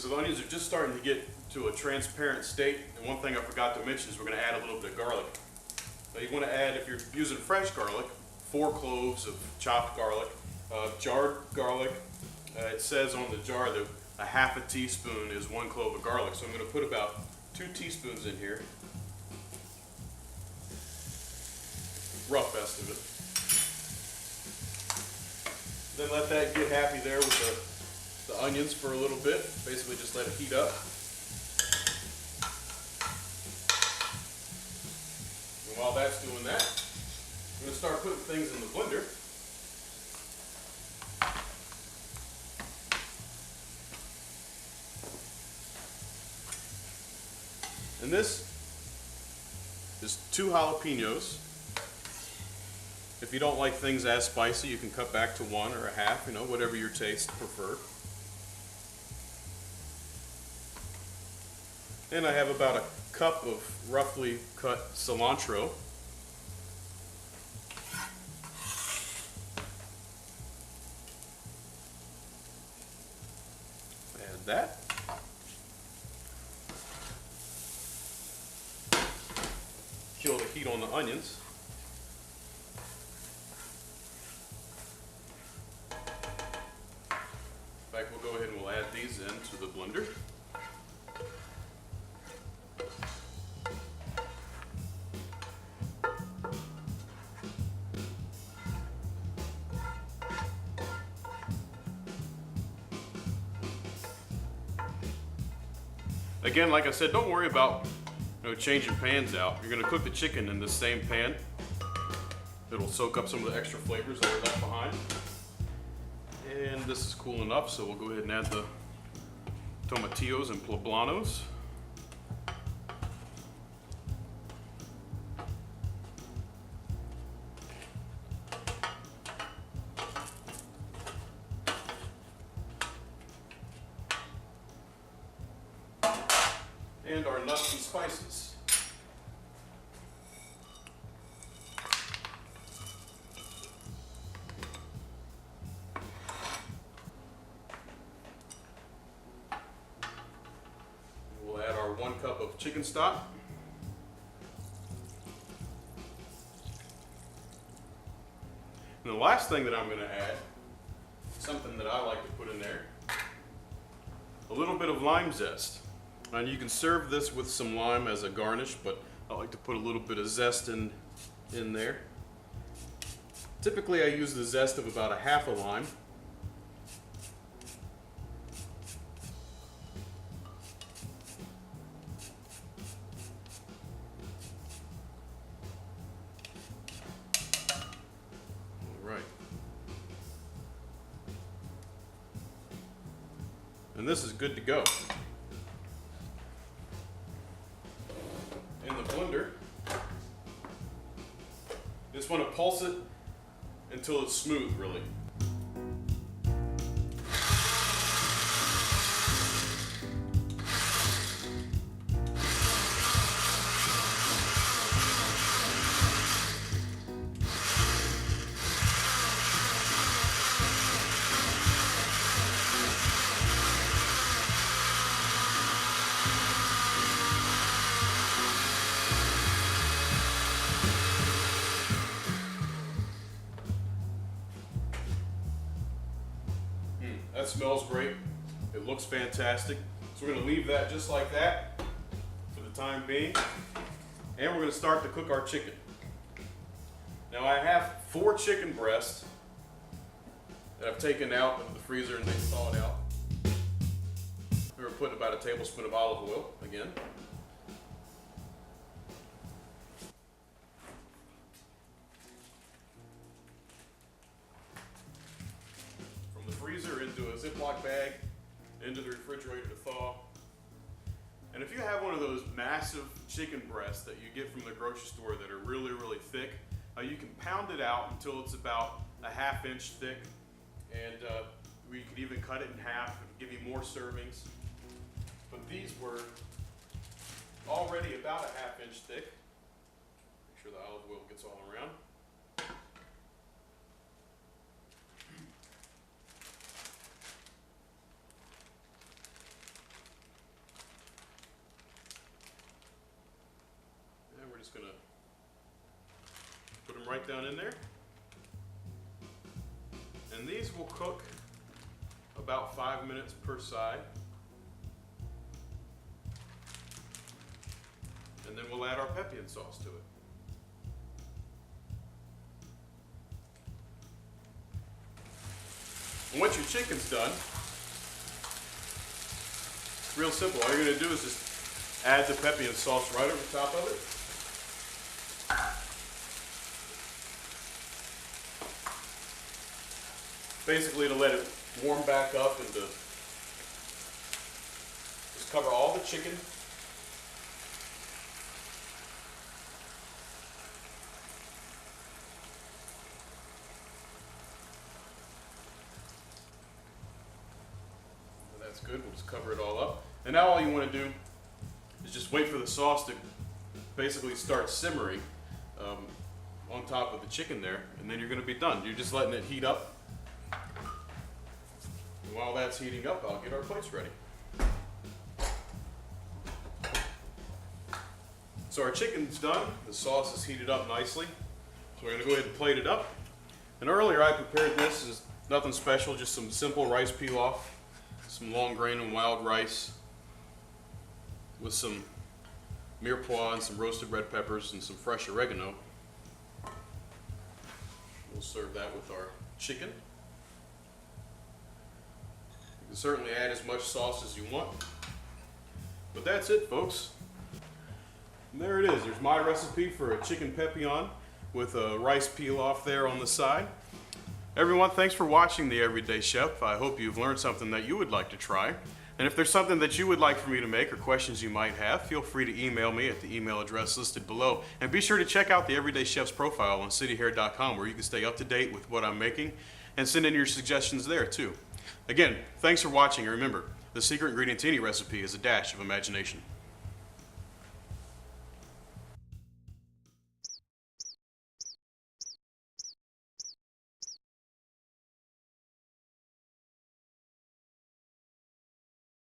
So the onions are just starting to get to a transparent state. And one thing I forgot to mention is we're going to add a little bit of garlic. Now you want to add, if you're using fresh garlic, 4 cloves of chopped garlic, jarred garlic. It says on the jar that a half a teaspoon is 1 clove of garlic. So I'm going to put about 2 teaspoons in here. Rough estimate. Then let that get happy there with the onions for a little bit. Basically just let it heat up. And while that's doing that, I'm going to start putting things in the blender. And this is 2 jalapenos. If you don't like things as spicy, you can cut back to 1 or a half, you know, whatever your taste prefer. And I have about a cup of roughly cut cilantro. Add that. Kill the heat on the onions. In fact, we'll go ahead and we'll add these into the blender. Again, like I said, don't worry about changing pans out. You're going to cook the chicken in the same pan. It'll soak up some of the extra flavors that are left behind. And this is cool enough, so we'll go ahead and add the tomatillos and poblanos. And our nuts and spices. We'll add our 1 cup of chicken stock. And the last thing that I'm going to add, something that I like to put in there, a little bit of lime zest. And you can serve this with some lime as a garnish, but I like to put a little bit of zest in there. Typically I use the zest of about a half a lime. All right. And this is good to go. Blender. Just want to pulse it until it's smooth, really. That smells great. It looks fantastic. So we're going to leave that just like that for the time being. And we're going to start to cook our chicken. Now I have 4 chicken breasts that I've taken out of the freezer and they thawed out. We're putting about a tablespoon of olive oil again. Freezer into a Ziploc bag, into the refrigerator to thaw. And if you have one of those massive chicken breasts that you get from the grocery store that are really, really thick, you can pound it out until it's about a ½ inch thick. And we could even cut it in half and give you more servings. But these were already about a ½ inch thick. Make sure the olive oil gets all around. just gonna put them right down in there. And these will cook about 5 minutes per side. And then we'll add our Pepian sauce to it. And once your chicken's done, it's real simple. All you're going to do is just add the Pepian sauce right over top of it. Basically to let it warm back up and to just cover all the chicken. And that's good. We'll just cover it all up. And now all you want to do is just wait for the sauce to basically start simmering on top of the chicken there, and then you're going to be done. You're just letting it heat up. And while that's heating up, I'll get our plates ready. So our chicken's done. The sauce is heated up nicely. So we're going to go ahead and plate it up. And earlier I prepared this. It's nothing special, just some simple rice pilaf, some long grain and wild rice with some mirepoix and some roasted red peppers and some fresh oregano. We'll serve that with our chicken. You can certainly add as much sauce as you want. But that's it, folks. And there it is. There's my recipe for a chicken Pepian with a rice pilaf there on the side. Everyone, thanks for watching The Everyday Chef. I hope you've learned something that you would like to try. And if there's something that you would like for me to make or questions you might have, feel free to email me at the email address listed below. And be sure to check out the Everyday Chef's profile on cityhair.com, where you can stay up to date with what I'm making and send in your suggestions there too. Again, thanks for watching, and remember, the secret ingredient to any recipe is a dash of imagination.